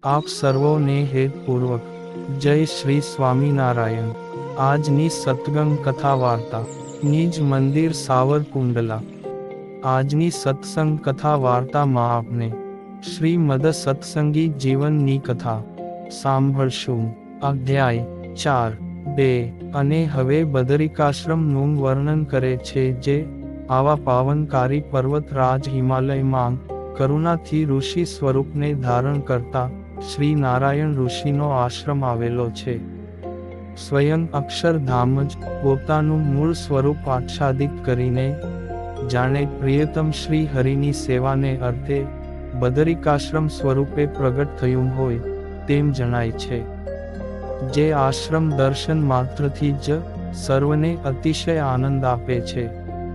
આપ સર્વોને હેતપૂર્વક જય શ્રી સ્વામિનારાયણ। આજની સત્સંગ કથા વાર્તા નિજ મંદિર સાવરકુંડલા। આજની સત્સંગ કથા વાર્તામાં આપને શ્રીમદ સત્સંગી જીવનની કથા સાંભળશું। અધ્યાય 4:2 અને હવે બદરિકાશ્રમનું વર્ણન કરે છે, જે આવા પાવનકારી પર્વતરાજ હિમાલયમાં કરુણાથી ઋષિ સ્વરૂપને ધારણ કરતા શ્રી નારાયણ ઋષિનો આશ્રમ આવેલો છે। સ્વયં અક્ષરધામ જ પોતાનું મૂળ સ્વરૂપ આચ્છાદિત કરીને જાણે પ્રિયતમ શ્રી હરિની સેવાને અર્થે બદરિકાશ્રમ સ્વરૂપે પ્રગટ થયું હોય તેમ જણાય છે। જે આશ્રમ દર્શન માત્રથી જ સર્વને અતિશય આનંદ આપે છે।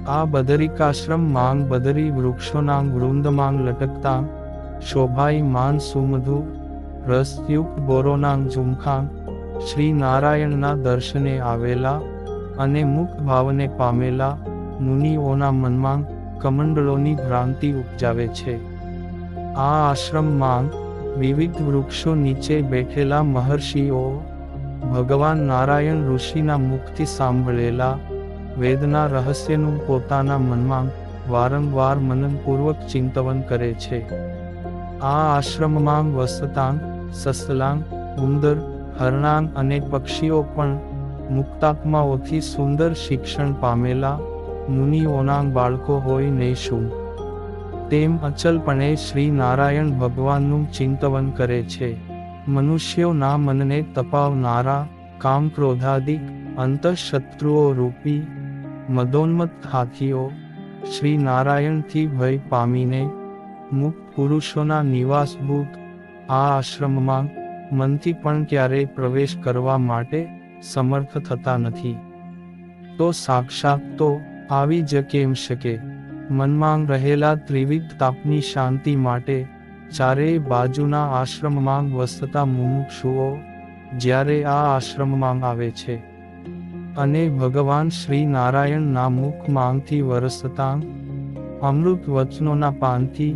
આ બદરિકાશ્રમ માંગ બદરી વૃક્ષોનાં વૃંદમાંગ લટકતા શોભાયમાન સુમધુ રસયુક્ત બોરોનાં ઝુમખાં શ્રી નારાયણના દર્શને આવેલા અને મુક્ત ભાવને પામેલા મુનિઓના મનમાં કમંડળોની ભ્રાંતિ ઉપજાવે છે। આ આશ્રમમાં વિવિધ વૃક્ષો નીચે બેઠેલા મહર્ષિઓ ભગવાન નારાયણ ઋષિના મુખથી સાંભળેલા વેદના રહસ્યનું પોતાના મનમાં વારંવાર મનનપૂર્વક ચિંતન કરે છે। આ આશ્રમમાં વસતાંગ સસલાંગ ઉંદર હરણાંગ અને પક્ષીઓ પણ મુક્તાત્માઓથી સુંદર શિક્ષણ પામેલા મુનિઓનાં બાળકો હોય ને શું તેમ અચલપણે શ્રી નારાયણ ભગવાનનું ચિંતન કરે છે। મનુષ્યોના મનને તપાવનારા કામ ક્રોધાદિક અંતઃશત્રુઓ રૂપી મદોન્મત્ત હાથીઓ શ્રી નારાયણથી ભય પામીને મુક્ત પુરુષોના નિવાસભૂત આ આશ્રમમાં મનથી પણ ક્યારેય પ્રવેશ કરવા માટે સમર્થ થતા નથી। તો સાક્ષાત તો આવી જ કેમ શકે? મનમાં રહેલા ત્રિવિધ તાપની શાંતિ માટે ચારેય બાજુના આશ્રમમાં વસતા મુમુક્ષુઓ જ્યારે આ આશ્રમમાં આવે છે અને ભગવાન શ્રી નારાયણના મુખમાંથી વરસતા અમૃત વચનોના પાનથી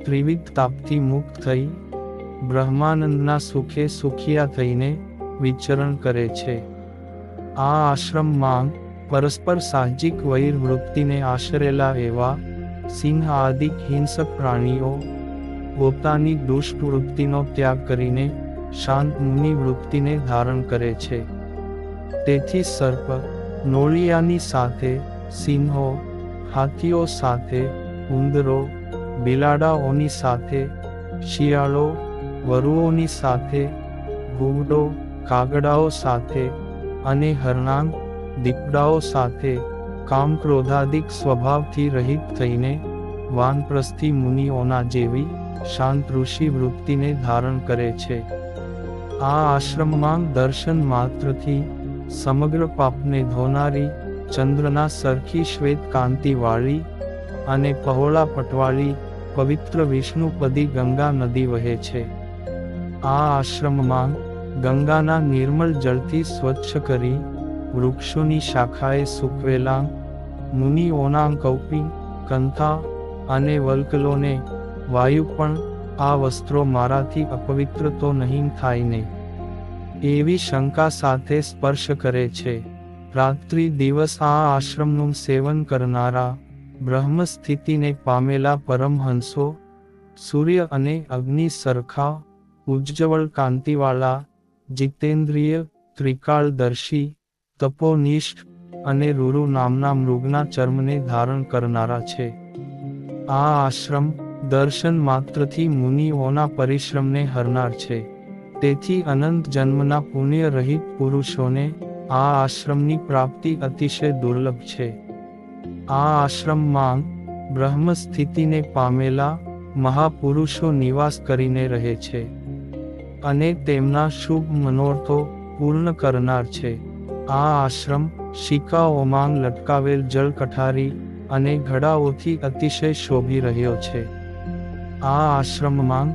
ત્રિવિધ તાપથી મુક્ત થઈ બ્રહ્માનંદના સુખે સુખિયા થઈને વિચરણ કરે છે। આ આશ્રમમાં પરસ્પર સાહજિક વૈર વૃત્તિને આશરેલા એવા સિંહ આદિક હિંસક પ્રાણીઓ પોતાની દુષ્ટ વૃત્તિનો ત્યાગ કરીને શાંત મુનિ વૃત્તિને ધારણ કરે છે। તેથી સર્પ નોળિયાની સાથે સિંહો, હાથીઓ સાથે ઉંદરો, બિલાડાઓની સાથે શિયાળો, વરુઓની સાથે ઘુવડો, કાગડાઓ સાથે અને હરણાંગ દીપડાઓ સાથે કામ ક્રોધાદિક સ્વભાવથી રહિત થઈને વાનપ્રસ્થી મુનિઓના જેવી શાંત ઋષિ વૃત્તિને ધારણ કરે છે। આ આશ્રમમાં દર્શન માત્રથી સમગ્ર પાપને ધોનારી ચંદ્રના સરખી શ્વેત કાંતિવાળી અને પહોળા પટવાળી પવિત્ર વિષ્ણુપદી ગંગા નદી વહે છે। આ આશ્રમમાં ગંગાના નિર્મળ જળથી સ્વચ્છ કરી વૃક્ષોની શાખાએ સૂકવેલા મુનિઓના કૌપી, કંથા અને વલ્કલોને વાયુ પણ આ વસ્ત્રો મારાથી અપવિત્ર તો નહીં થાય ને એવી શંકા સાથે સ્પર્શ કરે છે। રાત્રિ દિવસ આ આશ્રમનું સેવન કરનારા બ્રહ્મ સ્થિતિને પામેલા પરમહંસો સૂર્ય અને અગ્નિ સરખા ઉજ્જવળ કાંતિવાળા જીતેન્દ્રિય ત્રિકાળદર્શી તપોનિષ્ઠ અને રૂરુ નામના મૃગના ચર્મને ધારણ કરનારા છે। આ આશ્રમ દર્શન માત્રથી મુનિઓના પરિશ્રમને હરનાર છે। તેથી અનંત જન્મના પુણ્ય રહિત પુરુષોને આ આશ્રમની પ્રાપ્તિ અતિશય દુર્લભ છે। આ આશ્રમમાં બ્રહ્મ સ્થિતિને પામેલા મહાપુરુષો નિવાસ કરીને રહે છે અને તેમના શુભ મનોરથો પૂર્ણ કરનાર છે। આ આશ્રમ શિકાઓમાં લટકાવેલ જળ કઠારી અને ઘડાઓથી અતિશય શોભી રહ્યો છે। આ આશ્રમમાં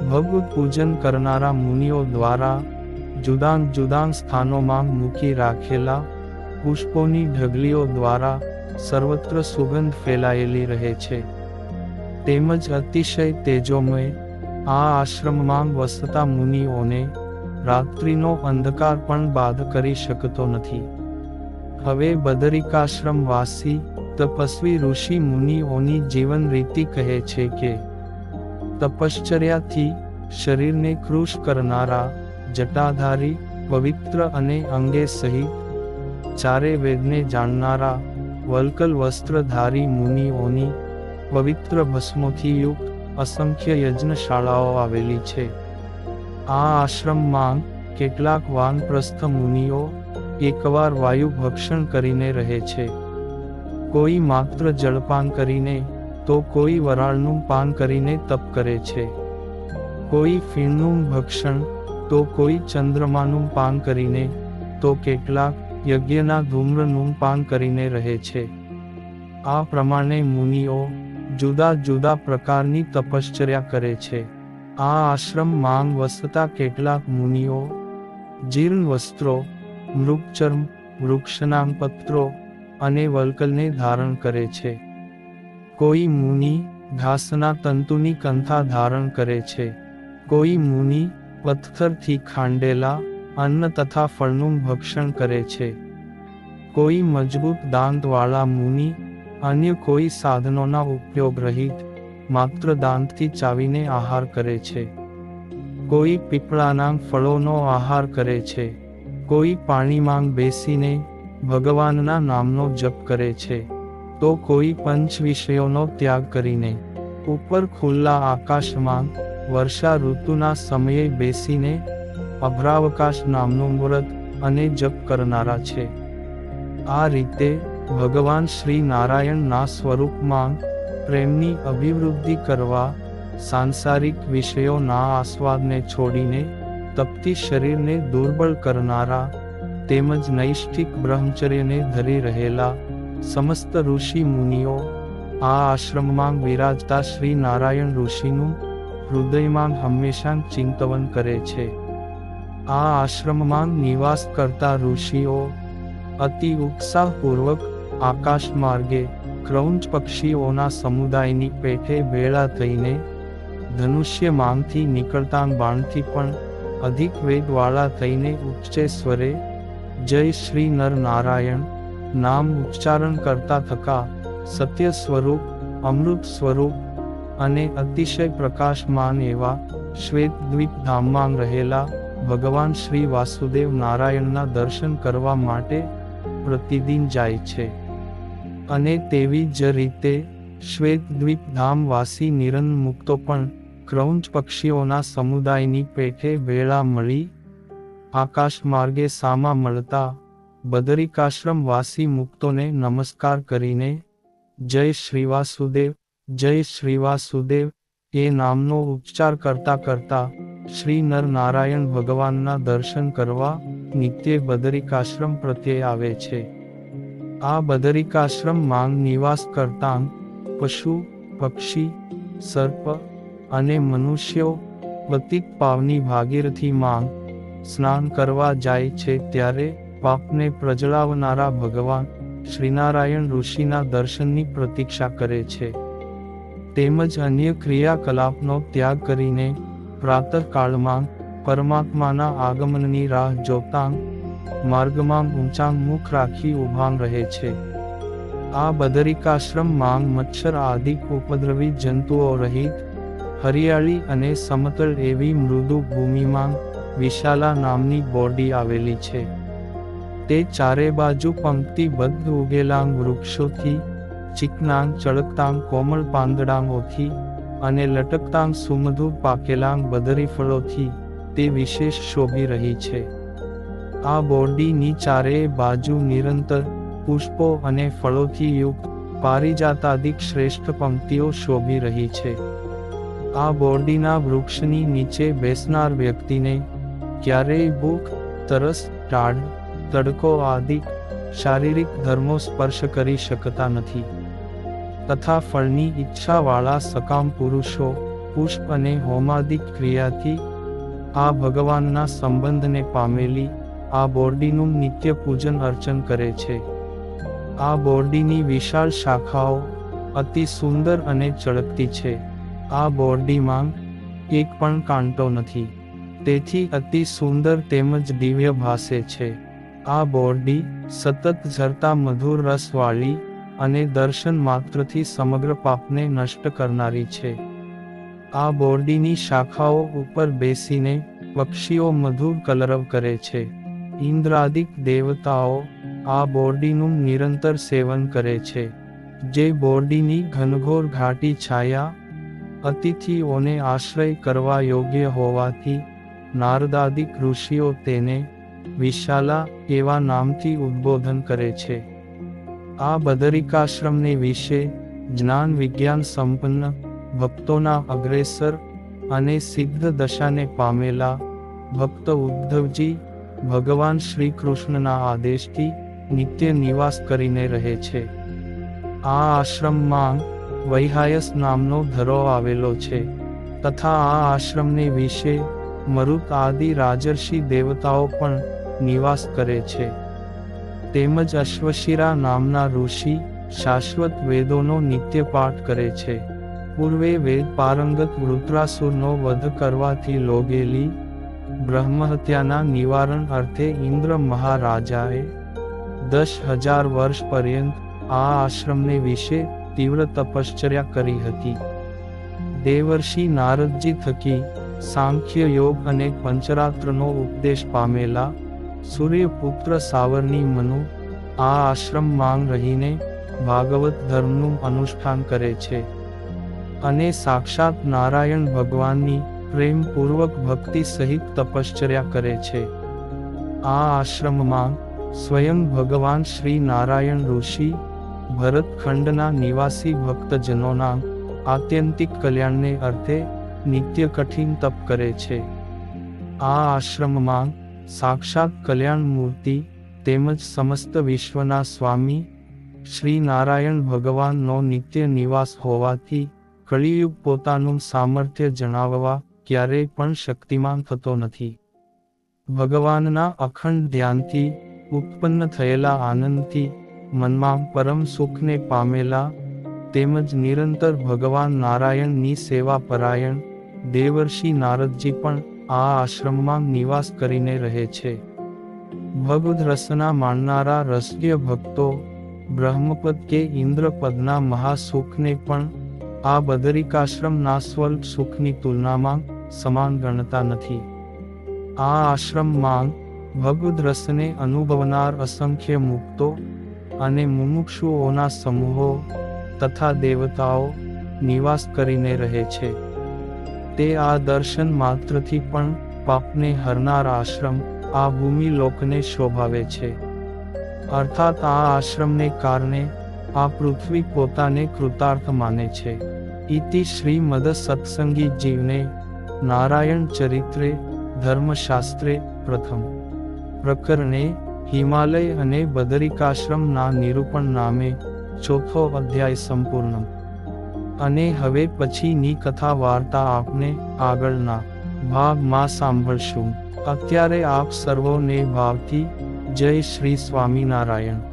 ભગવત પૂજન કરનારા મુનિઓ દ્વારા જુદાં જુદાં સ્થાનોમાં મૂકી રાખેલા પુષ્પોની ઢગલીઓ દ્વારા સર્વત્ર સુગંધ ફેલાયેલી રહે છે। તેમજ અતિશય તેજોમય આ આશ્રમમાં વસતા મુનિઓને રાત્રિનો અંધકાર પણ બાધ કરી શકતો નથી. હવે બદરિકાશ્રમ વાસી તપસ્વી ઋષિ મુનિઓની જીવન રીતિ કહે છે કે તપશ્ચર્યાથી શરીરને કૃશ કરનારા, જટાધારી, પવિત્ર અને અંગે સહિત ચારે વેદને જાણનારા, વલ્કલ વસ્ત્રધારી મુનિઓની પવિત્ર ભસ્મોથી યુક્ત અસંખ્ય યજ્ઞશાળાઓ આવેલી છે. આ આશ્રમમાં કેટલાક વાનપ્રસ્થ મુનિઓ એકવાર વાયુ ભક્ષણ કરીને રહે છે. કોઈ માત્ર જળપાન કરીને, તો કોઈ વરાળનું પાન કરીને તપ કરે છે. કોઈ ફીણનું ભક્ષણ, તો કોઈ ચંદ્રમાનું પાન કરીને, તો કેટલાક યજ્ઞના ધૂમ્રનું પાન કરીને રહે છે. આ પ્રમાણે મુનિઓ જુદા જુદા પ્રકારની તપશ્ચર્યા કરે છે. આ આશ્રમમાં વસતા કેટલાક મુનિઓ જીર્ણ વસ્ત્રો, મૃગચર્મ, વૃક્ષના પત્રો અને વલ્કલને ધારણ કરે છે. કોઈ મુનિ ઘાસના તંતુની કંથા ધારણ કરે છે. કોઈ મુનિ પથ્થરથી ખાંડેલા અન્ન તથા ફળનું ભક્ષણ કરે છે. કોઈ મજબૂત દાંતવાળા મુનિ અન્ય કોઈ સાધનોના ઉપયોગ રહિત માત્ર દાંતથી ચાવીને આહાર કરે છે. કોઈ પીપળાના ફળોનો આહાર કરે છે. કોઈ પાણીમાં બેસીને ભગવાનના નામનો જપ કરે છે. તો કોઈ પંચ વિષયોનો ત્યાગ કરીને ઉપર ખુલ્લા આકાશમાં વર્ષા ઋતુના સમયે બેસીને અભ્રાવકાશ નામનું વ્રત અને જપ કરનારા છે. આ રીતે ભગવાન શ્રી નારાયણના સ્વરૂપમાં પ્રેમની અભિવૃદ્ધિ કરવા સાંસારિક વિષયોના આસ્વાદને છોડીને તપતી શરીરને દુર્બળ કરનારા તેમજ નૈષ્ઠિક બ્રહ્મચર્યને ધરી રહેલા સમસ્ત ઋષિ મુનિઓ આ આશ્રમમાં વિરાજતા શ્રી નારાયણ ઋષિનું હૃદયમાં હંમેશા ચિંતવન કરે છે. આ આશ્રમમાં નિવાસ કરતા ઋષિઓ અતિ ઉત્સાહપૂર્વક આકાશ માર્ગે ક્રૌંચ પક્ષીઓના સમુદાયની પેઠે ભેળા થઈને ધનુષ્યમાંથી નીકળતા બાણથી પણ અધિક વેગવાળા થઈને ઉચ્ચે સ્વરે જય શ્રી નર નારાયણ નામ ઉચ્ચારણ કરતા થકા સત્ય સ્વરૂપ, અમૃત સ્વરૂપ અને અતિશય પ્રકાશમાન એવા શ્વેતદ્વીપ ધામમાં રહેલા ભગવાન શ્રી વાસુદેવ નારાયણના દર્શન કરવા માટે પ્રતિદિન જાય છે. અને તેવી જ રીતે શ્વેતદ્વીપ ધામવાસી નિરન મુક્તો પણ ક્રૌંચ પક્ષીઓના સમુદાયની પેઠે ભેળા મળી આકાશ માર્ગે સામા મળતા બદરિકાશ્રમ વાસી મુક્તોને નમસ્કાર કરીને જય શ્રી વાસુદેવ, જય શ્રી વાસુદેવ એ નામનો ઉચ્ચાર કરતા કરતા શ્રી નર નારાયણ ભગવાનના દર્શન કરવા નિત્ય બદરિકાશ્રમ પ્રત્યે આવે છે. આ બદરિકાશ્રમમાં નિવાસ કરતા પશુ, પક્ષી, સર્પ અને મનુષ્યો પતિત પાવની ભાગીરથીમાં સ્નાન કરવા જાય છે ત્યારે પાપને પ્રજળાવનારા ભગવાન શ્રીનારાયણ ઋષિના દર્શનની પ્રતીક્ષા કરે છે. તેમજ અન્ય ક્રિયાકલાપનો ત્યાગ કરીને પ્રાતઃકાળમાં પરમાત્માના આગમનની રાહ જોતા માર્ગમાં ઊંચા મુખ રાખી ઊભા રહે છે. આ બદરિકાશ્રમમાં મચ્છર આદિ ઉપદ્રવી જંતુઓ રહિત હરિયાળી અને સમતળ એવી મૃદુ ભૂમિમાં વિશાલા નામની બોરડી આવેલી છે. તે ચારે બાજુ પંક્તિબદ્ધ ઉગેલાં વૃક્ષોથી, ચીકનાં ચળકતાં કોમળ પાંદડાઓથી અને લટકતાં સુમધુર પાકેલાં બદરી ફળોથી તે વિશેષ શોભી રહી છે. આ બોરડીની ચારેય બાજુ નિરંતર પુષ્પો અને ફળોથી યુક્ત પારિજાતાદિક શ્રેષ્ઠ પંક્તિઓ શોભી રહી છે. આ બોરડીના વૃક્ષની નીચે બેસનાર વ્યક્તિને ક્યારેય ભૂખ, તરસ, ટાઢ, તડકો આદિ શારીરિક ધર્મો સ્પર્શ કરી શકતા નથી. તથા ફળની ઈચ્છાવાળા સકામ પુરુષો પુષ્પ અને હોમાદિક ક્રિયાથી આ ભગવાનના સંબંધને પામેલી આ બોરડીનું નિત્ય પૂજન અર્ચન કરે છે. આ બોરડીની વિશાળ શાખાઓ અતિ સુંદર અને ચળકતી છે. આ બોરડીમાં એક પણ કાંટો નથી. તેથી અતિ સુંદર તેમજ દિવ્ય ભાસે છે. આ બોરડી સતત ઝરતા મધુર રસવાળી અને દર્શન માત્રથી સમગ્ર પાપને નષ્ટ કરનારી છે. આ બોરડીની શાખાઓ ઉપર બેસીને પક્ષીઓ મધુર કલરવ કરે છે. ઇન્દ્રાદિક દેવતાઓ આ બોરડીનું નિરંતર સેવન કરે છે. જે બોરડીની ઘનઘોર ઘાટી છાયા અતિથિઓને આશ્રય કરવા યોગ્ય હોવાથી નારદાદિક ઋષિઓ તેને વિશાલા એવા નામથી ઉદ્બોધન કરે છે. આ બદરિકાશ્રમને વિશે જ્ઞાન વિજ્ઞાન સંપન્ન ભક્તોના અગ્રેસર અને સિદ્ધ દશાને પામેલા ભક્ત ઉદ્ધવજી ભગવાન શ્રી કૃષ્ણના આદેશથી નિત્ય નિવાસ કરીને રહે છે. આ આશ્રમમાં વૈહાયસ નામનો ધરો આવેલો છે તથા આ આશ્રમને વિશે મરુત આદિ રાજર્ષિ દેવતાઓ પણ નિવાસ કરે છે. તેમજ અશ્વશિરા નામના ઋષિ શાશ્વત વેદોનો નિત્ય પાઠ કરે છે. પૂર્વે વેદ પારંગત વૃત્રાસુરનો વધ કરવાથી લોગેલી બ્રહ્મહત્યાના નિવારણ અર્થે ઇન્દ્ર મહારાજાએ 10,000 વર્ષ પર્યંત આ આશ્રમને વિશે તીવ્ર તપશ્ચર્યા કરી હતી. દેવર્ષિ નારદજી થકી સાંખ્ય યોગ અને પંચરાત્રનો ઉપદેશ પામેલા સૂર્યપુત્ર સાવરની મનુ આ આશ્રમમાં રહીને ભાગવત ધર્મનું અનુષ્ઠાન કરે છે અને સાક્ષાત નારાયણ ભગવાનની પ્રેમપૂર્વક ભક્તિ સહિત તપશ્ચર્યા કરે છે. આ આશ્રમમાં સ્વયં ભગવાન શ્રી નારાયણ ઋષિ ભરતખંડના નિવાસી ભક્તજનોના આત્યંતિક કલ્યાણને અર્થે નિત્ય કઠિન તપ કરે છે. આ આશ્રમમાં સાક્ષાત કલ્યાણ મૂર્તિ તેમજ સમસ્ત વિશ્વના સ્વામી શ્રી નારાયણ ભગવાનનો નિત્ય નિવાસ હોવાથી કળિયુગ પોતાનું સામર્થ્ય જણાવવા ક્યારેય પણ શક્તિમાન થતો નથી. ભગવાનના અખંડ ધ્યાનથી ઉત્પન્ન થયેલા આનંદથી મનમાં પરમ સુખને પામેલા તેમજ નિરંતર ભગવાન નારાયણની સેવા પરાયણ દેવર્ષિ નારદજી પણ આ આશ્રમમાં નિવાસ કરીને રહે છે. ભગવદ રસના માણનારા રસજ્ઞ ભક્તો બ્રહ્મપદ કે ઇન્દ્રપદના મહાસુખને પણ આ બદરિકાશ્રમના સ્વલ્પ સુખની તુલનામાં સમાન ગણતા નથી. આ આશ્રમમાં ભગવદ રસને અનુભવનાર અસંખ્ય મુક્તો અને મુમુક્ષુઓના સમૂહો તથા દેવતાઓ નિવાસ કરીને રહે છે. તે આ દર્શન માત્રથી પણ પાપને હરનાર આશ્રમ આ ભૂમિ લોકને શોભાવે છે. અર્થાત આ આશ્રમને કારણે આ પૃથ્વી પોતાને કૃતાર્થ માને છે. ઇતિ શ્રીમદ સત્સંગી જીવને નારાયણ ચરિત્રે ધર્મશાસ્ત્રે પ્રથમ પ્રકરણે હિમાલય અને બદરિકાશ્રમના નિરૂપણ નામે ચોથો અધ્યાય સંપૂર્ણ. અને હવે પછીની કથા વાર્તા આપને આગળના ભાગમાં સાંભળશું. અત્યારે આપ સર્વોને ભાવથી જય શ્રી સ્વામિનારાયણ.